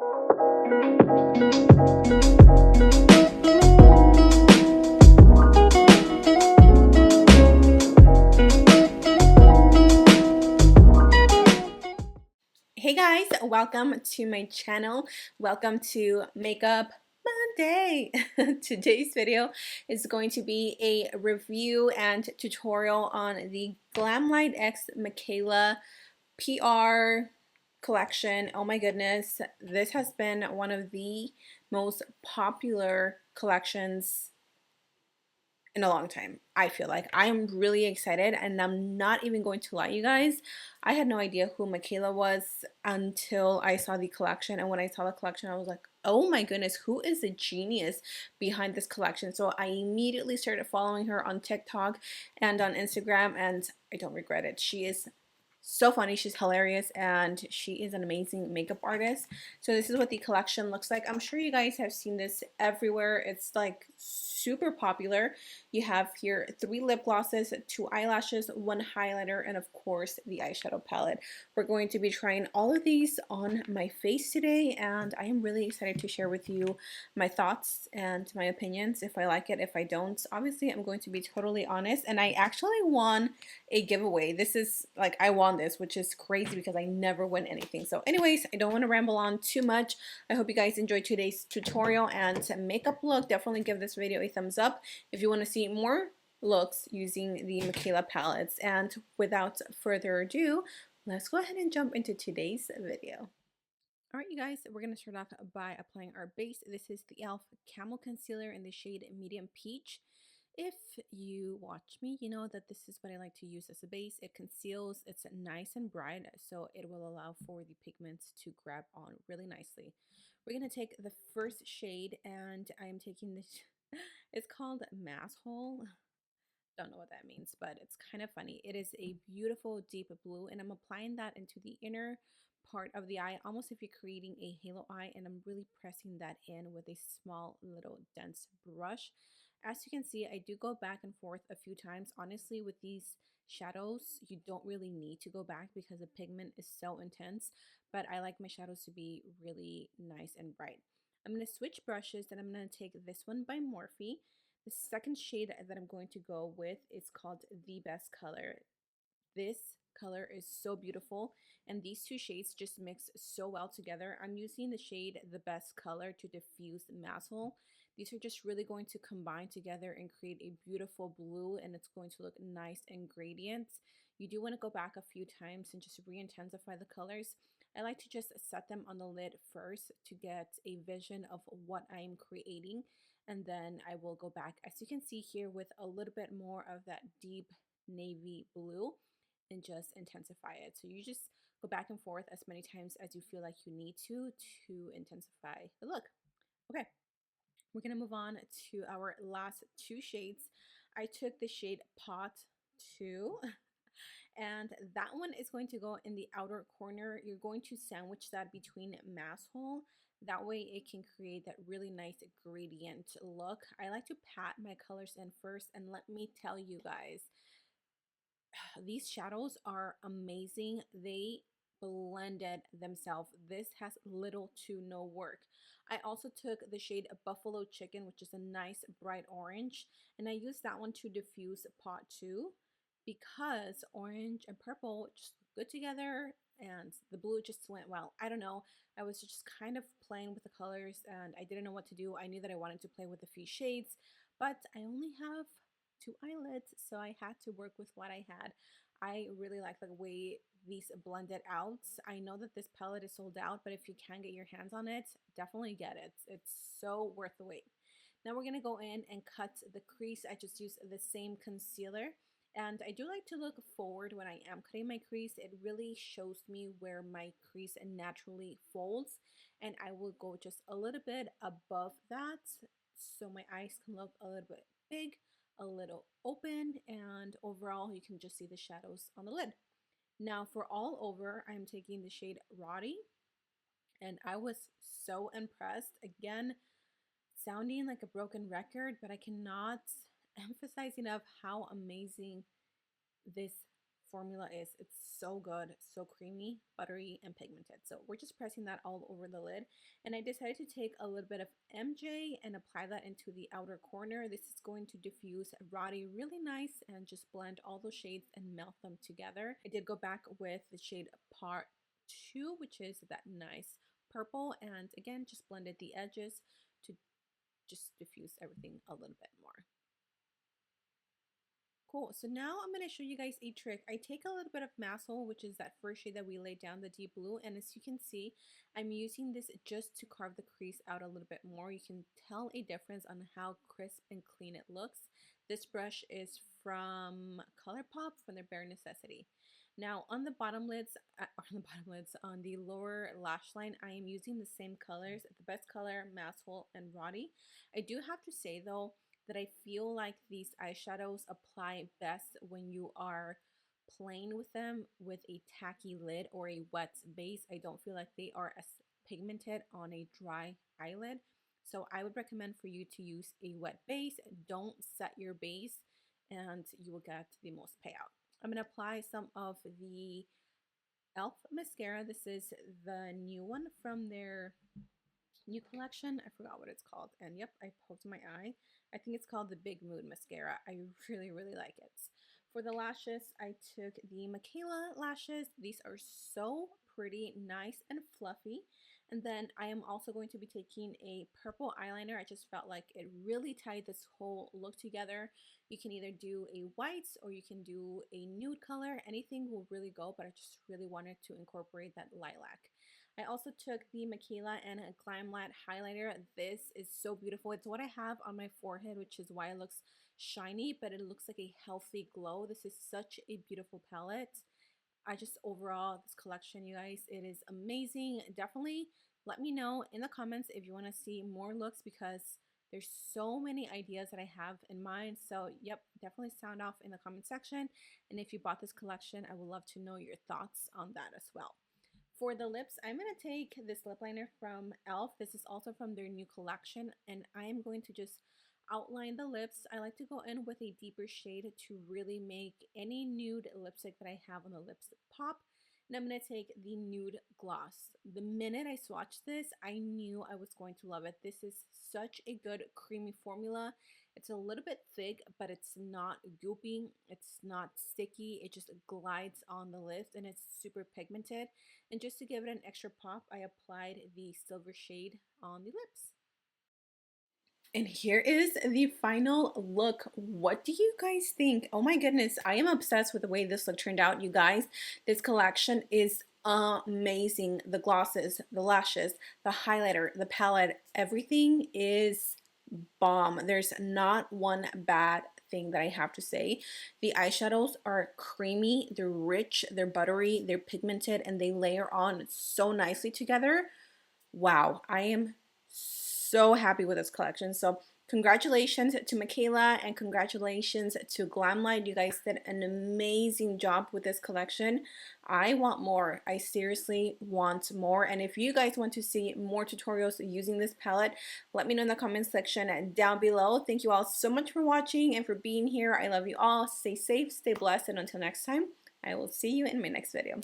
Hey guys, welcome to my channel. Welcome to Makeup Monday. Today's video is going to be a review and tutorial on the Glamlite X Mikayla PR collection. Oh my goodness, this has been one of the most popular collections in a long time. I feel like I'm really excited, and I'm not even going to lie, you guys. I had no idea who Mikayla was until I saw the collection, and when I saw the collection, I was like, oh my goodness, who is the genius behind this collection? So I immediately started following her on TikTok and on Instagram, and I don't regret it. She is so funny, she's hilarious, and she is an amazing makeup artist. So this is what the collection looks like. I'm sure you guys have seen this everywhere. It's like super popular. You have here 3 lip glosses, 2 eyelashes, 1 highlighter, and of course the eyeshadow palette. We're going to be trying all of these on my face today, and I am really excited to share with you my thoughts and my opinions, if I like it, if I don't. Obviously, I'm going to be totally honest, and I actually won a giveaway. This is like, I won this, which is crazy because I never win anything. So anyways, I don't want to ramble on too much. I hope you guys enjoyed today's tutorial and makeup look. Definitely give this video a thumbs up if you want to see more looks using the Mikayla palettes. And without further ado, let's go ahead and jump into today's video. Alright you guys, we're going to start off by applying our base. This is the e.l.f. Camel Concealer in the shade Medium Peach. If you watch me, you know that this is what I like to use as a base. It conceals, it's nice and bright, so it will allow for the pigments to grab on really nicely. We're going to take the first shade, and I'm taking this, it's called Mass Hole. Don't know what that means, but it's kind of funny. It is a beautiful deep blue, and I'm applying that into the inner part of the eye, almost if you're creating a halo eye, and I'm really pressing that in with a small little dense brush. As you can see, I do go back and forth a few times. Honestly, with these shadows, you don't really need to go back because the pigment is so intense, but I like my shadows to be really nice and bright. I'm going to switch brushes, and I'm going to take this one by Morphe. The second shade that I'm going to go with is called The Best Color. This color is so beautiful, and these two shades just mix so well together. I'm using the shade The Best Color to diffuse Massel. These are just really going to combine together and create a beautiful blue, and it's going to look nice and gradient. You do want to go back a few times and just re-intensify the colors. I like to just set them on the lid first to get a vision of what I'm creating, and then I will go back, as you can see here, with a little bit more of that deep navy blue and just intensify it. So you just go back and forth as many times as you feel like you need to intensify the look. Okay, we're gonna move on to our last 2 shades. I took the shade Pot 2, and that one is going to go in the outer corner. You're going to sandwich that between Mass Hole. That way it can create that really nice gradient look. I like to pat my colors in first, and let me tell you guys, these shadows are amazing. They blended themselves. This has little to no work. I also took the shade Buffalo Chicken, which is a nice bright orange, and I used that one to diffuse Pot 2 because orange and purple just look good together, and the blue just went well. I don't know. I was just kind of playing with the colors, and I didn't know what to do. I knew that I wanted to play with a few shades, but I only have 2 eyelids, so I had to work with what I had. I really like the way these blended out. I know that this palette is sold out, but if you can get your hands on it, definitely get it. It's so worth the wait. Now we're gonna go in and cut the crease. I just used the same concealer, and I do like to look forward when I am cutting my crease. It really shows me where my crease naturally folds, and I will go just a little bit above that so my eyes can look a little bit big, a little open, and overall you can just see the shadows on the lid. Now for all over, I'm taking the shade Roddy, and I was so impressed. Again, sounding like a broken record, but I cannot emphasize enough how amazing this formula is. It's so good, so creamy, buttery, and pigmented. So we're just pressing that all over the lid. And I decided to take a little bit of MJ and apply that into the outer corner. This is going to diffuse Roddy really nice and just blend all those shades and melt them together. I did go back with the shade Part 2, which is that nice purple, and again just blended the edges to just diffuse everything a little bit more. Cool. So now I'm going to show you guys a trick. I take a little bit of Masshole, which is that first shade that we laid down, the deep blue. And as you can see, I'm using this just to carve the crease out a little bit more. You can tell a difference on how crisp and clean it looks. This brush is from Colourpop from their Bare Necessity. Now on the bottom lids, on the lower lash line, I am using the same colors, the Best Color, Masshole, and Roddy. I do have to say though, that I feel like these eyeshadows apply best when you are playing with them with a tacky lid or a wet base. I don't feel like they are as pigmented on a dry eyelid. So I would recommend for you to use a wet base. Don't set your base and you will get the most payout. I'm going to apply some of the e.l.f. mascara. This is the new one from their new collection. I forgot what it's called. And yep, I poked my eye. I think it's called the Big Mood Mascara. I really like it. For the lashes, I took the Mikayla lashes. These are so pretty, nice and fluffy. And then I am also going to be taking a purple eyeliner. I just felt like it really tied this whole look together. You can either do a white or you can do a nude color. Anything will really go, but I just really wanted to incorporate that lilac. I also took the Mikayla and a Glamlite highlighter. This is so beautiful. It's what I have on my forehead, which is why it looks shiny, but it looks like a healthy glow. This is such a beautiful palette. I just overall, this collection, you guys, it is amazing. Definitely let me know in the comments if you want to see more looks because there's so many ideas that I have in mind. So yep, definitely sound off in the comment section. And if you bought this collection, I would love to know your thoughts on that as well. For the lips, I'm going to take this lip liner from e.l.f. This is also from their new collection, and I'm going to just outline the lips. I like to go in with a deeper shade to really make any nude lipstick that I have on the lips pop. And I'm going to take the nude gloss. The minute I swatched this, I knew I was going to love it. This is such a good creamy formula. It's a little bit thick, but it's not goopy. It's not sticky. It just glides on the lips and it's super pigmented. And just to give it an extra pop, I applied the silver shade on the lips. And here is the final look. What do you guys think? Oh my goodness, I am obsessed with the way this look turned out, you guys. This collection is amazing. The glosses, the lashes, the highlighter, the palette, everything is bomb. There's not one bad thing that I have to say. The eyeshadows are creamy, they're rich, they're buttery, they're pigmented, and they layer on so nicely together. Wow, I am so happy with this collection. So congratulations to Mikayla and congratulations to Glamlite. You guys did an amazing job with this collection. I want more. I seriously want more. And if you guys want to see more tutorials using this palette, let me know in the comment section down below. Thank you all so much for watching and for being here. I love you all. Stay safe, stay blessed, and until next time, I will see you in my next video.